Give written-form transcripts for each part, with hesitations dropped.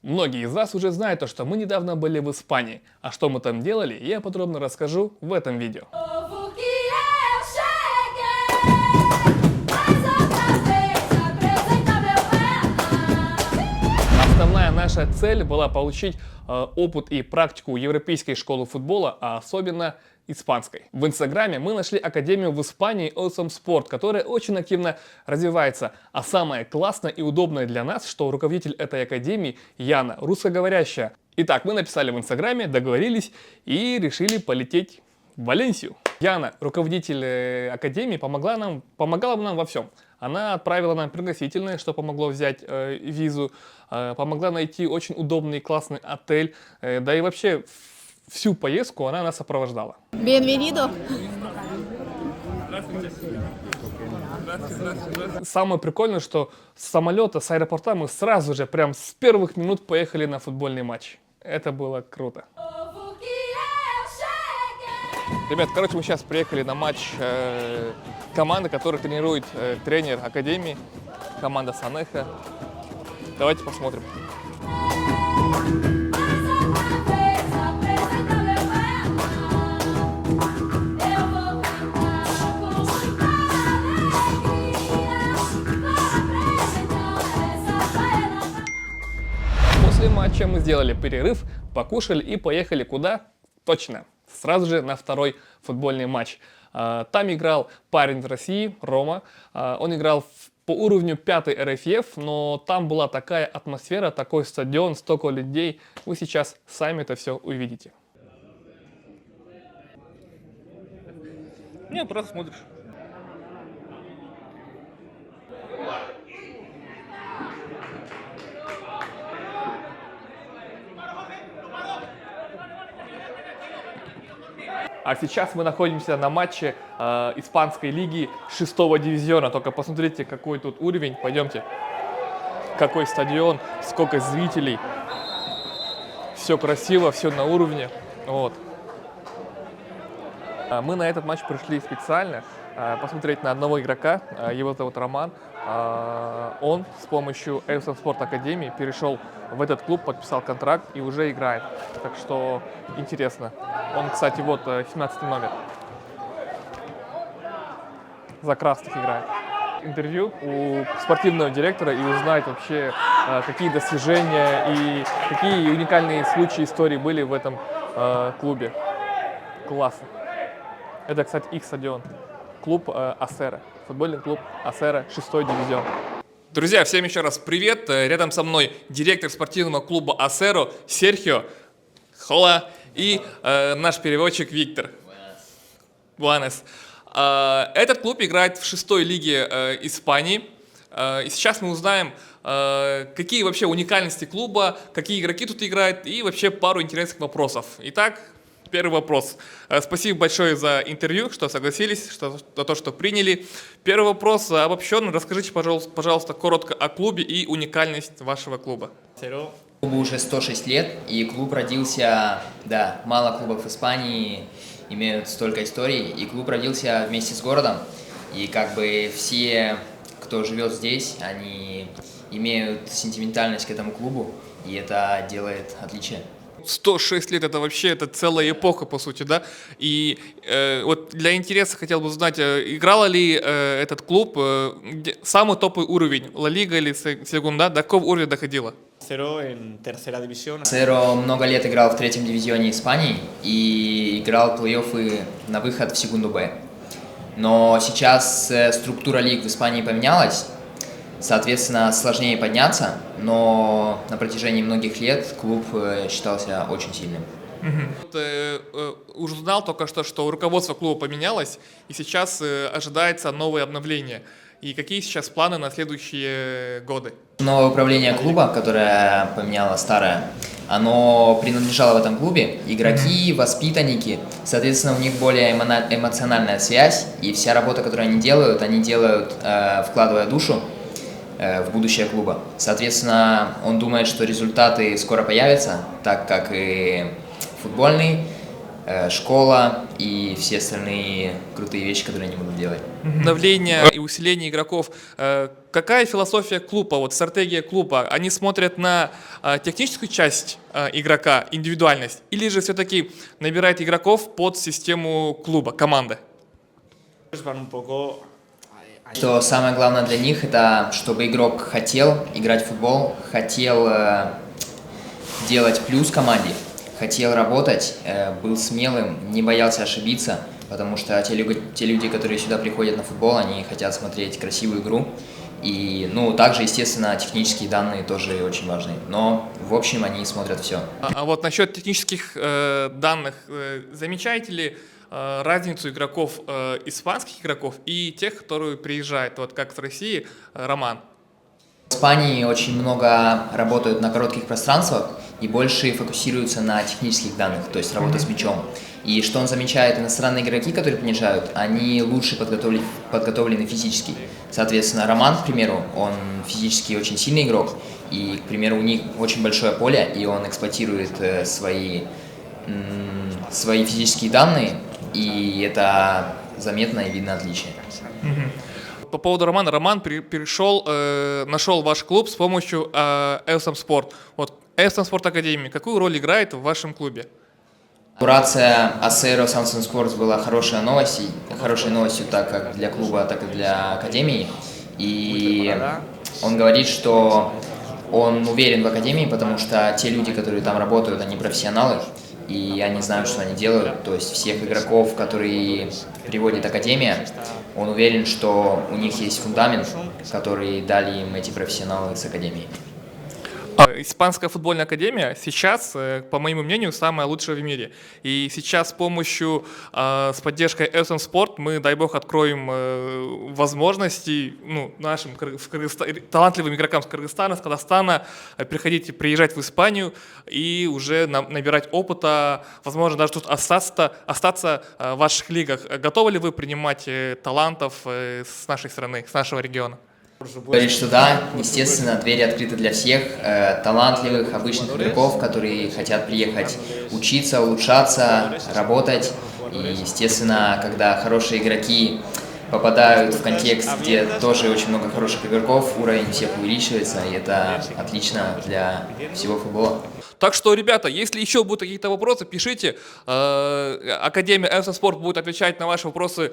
Многие из вас уже знают, что мы недавно были в Испании, а что мы там делали, я подробно расскажу в этом видео. Основная наша цель была получить опыт и практику европейской школы футбола, а особенно испанской. В Инстаграме мы нашли академию в Испании Awesome Sport, которая очень активно развивается. А самое классное и удобное для нас, что руководитель этой академии Яна, русскоговорящая. Итак, мы написали в Инстаграме, договорились и решили полететь в Валенсию. Яна, руководитель академии, помогала нам во всем. Она отправила нам пригласительные, что помогло взять визу, помогла найти очень удобный и классный отель, да и вообще всю поездку она нас сопровождала. Bienvenido. Самое прикольное, что с самолета, с аэропорта мы сразу же, прям с первых минут поехали на футбольный матч. Это было круто. Ребят, короче, мы сейчас приехали на матч команды, которую тренирует тренер академии, команда Санеха. Давайте посмотрим. После матча мы сделали перерыв, покушали и поехали куда? Точно, сразу же на второй футбольный матч. Там играл парень из России, Рома. Он играл по уровню 5-й РФФ, но там была такая атмосфера, такой стадион, столько людей. Вы сейчас сами это все увидите. Не, просто смотришь. А сейчас мы находимся на матче испанской лиги 6-го дивизиона. Только посмотрите, какой тут уровень. Пойдемте. Какой стадион, сколько зрителей. Все красиво, все на уровне. Вот. Мы на этот матч пришли специально посмотреть на одного игрока. Его зовут Роман. Он с помощью Awesome Sport Академии перешел в этот клуб, подписал контракт и уже играет. Так что интересно. Он, кстати, вот 17 номер. За красных играет. Интервью у спортивного директора и узнать вообще, какие достижения и какие уникальные случаи истории были в этом клубе. Классно. Это, кстати, их стадион. Клуб Асера. Футбольный клуб Асера, 6-й дивизион. Друзья, всем еще раз привет. Рядом со мной директор спортивного клуба Асеро Серхио. Хола. И наш переводчик Виктор. Буэнос. Этот клуб играет в 6-й лиге Испании. И сейчас мы узнаем, какие вообще уникальности клуба, какие игроки тут играют и вообще пару интересных вопросов. Итак, первый вопрос. Спасибо большое за интервью, что согласились, за то, что приняли. Первый вопрос обобщенный. Расскажите, пожалуйста, коротко о клубе и уникальность вашего клуба. Клубу уже 106 лет, и клуб родился, да, мало клубов в Испании имеют столько историй, и клуб родился вместе с городом, и как бы все, кто живет здесь, они имеют сентиментальность к этому клубу, и это делает отличие. 106 лет, это вообще это целая эпоха, по сути, да? И вот для интереса хотел бы узнать, играл ли этот клуб самый топовый уровень, Ла Лига или Сегунда, до какого уровня доходило? Асеро много лет играл в 3-м дивизионе Испании и играл плей-оффы на выход в Сегунду Б. Но сейчас структура лиг в Испании поменялась, соответственно, сложнее подняться, но на протяжении многих лет клуб считался очень сильным. Уже узнал только что руководство клуба поменялось, и сейчас ожидается новое обновление. И какие сейчас планы на следующие годы? Новое управление клуба, которое поменяло старое, оно принадлежало в этом клубе. Игроки, воспитанники, соответственно, у них более эмоциональная связь, и вся работа, которую они делают, вкладывая душу в будущее клуба. Соответственно, он думает, что результаты скоро появятся, так как и футбольный школа и все остальные крутые вещи, которые они будут делать. Давление и усиление игроков. Какая философия клуба, вот стратегия клуба? Они смотрят на техническую часть игрока, индивидуальность, или же все-таки набирает игроков под систему клуба, команды? Что самое главное для них, это чтобы игрок хотел играть в футбол, хотел делать плюс команде, хотел работать, был смелым, не боялся ошибиться, потому что те люди, которые сюда приходят на футбол, они хотят смотреть красивую игру. И, ну, также, естественно, технические данные тоже очень важны. Но, в общем, они смотрят все. А вот насчет технических данных, замечаете ли разницу игроков, испанских игроков и тех, которые приезжают, вот как с России, Роман? В Испании очень много работают на коротких пространствах и больше фокусируются на технических данных, то есть работа с мячом. И что он замечает, иностранные игроки, которые приезжают, они лучше подготовлены физически. Соответственно, Роман, к примеру, он физически очень сильный игрок, и, к примеру, у них очень большое поле, и он эксплуатирует свои физические данные, и это заметно и видно отличие. По поводу Романа. Роман перешел, нашел ваш клуб с помощью Элсам Спорт. Вот Элсам Спорт Академия, какую роль играет в вашем клубе? Курация Acero Samsung Sports была хорошей новостью так как для клуба, так и для академии. И он говорит, что он уверен в академии, потому что те люди, которые там работают, они профессионалы, и они знают, что они делают. То есть всех игроков, которые приводит академия, он уверен, что у них есть фундамент, который дали им эти профессионалы с академии. Испанская футбольная академия сейчас, по моему мнению, самая лучшая в мире. И сейчас с помощью, с поддержкой Элсам Спорт мы, дай бог, откроем возможности нашим талантливым игрокам с Кыргызстана, с Казахстана приезжать в Испанию и уже набирать опыта, возможно, даже тут остаться в ваших лигах. Готовы ли вы принимать талантов с нашей страны, с нашего региона? Говорит, что да, естественно, двери открыты для всех талантливых, обычных игроков, которые хотят приехать учиться, улучшаться, работать. И, естественно, когда хорошие игроки попадают в контекст, где тоже очень много хороших игроков, уровень всех увеличивается, и это отлично для всего футбола. Так что, ребята, если еще будут какие-то вопросы, пишите. Академия Элсам Спорт будет отвечать на ваши вопросы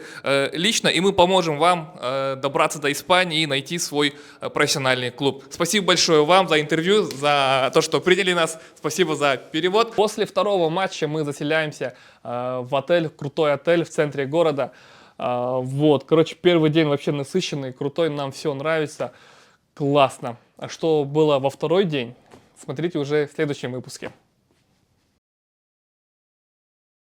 лично, и мы поможем вам добраться до Испании и найти свой профессиональный клуб. Спасибо большое вам за интервью, за то, что приняли нас. Спасибо за перевод. После второго матча мы заселяемся в отель, крутой отель в центре города. Вот, короче, первый день вообще насыщенный, крутой, нам все нравится, классно. А что было во второй день, смотрите уже в следующем выпуске.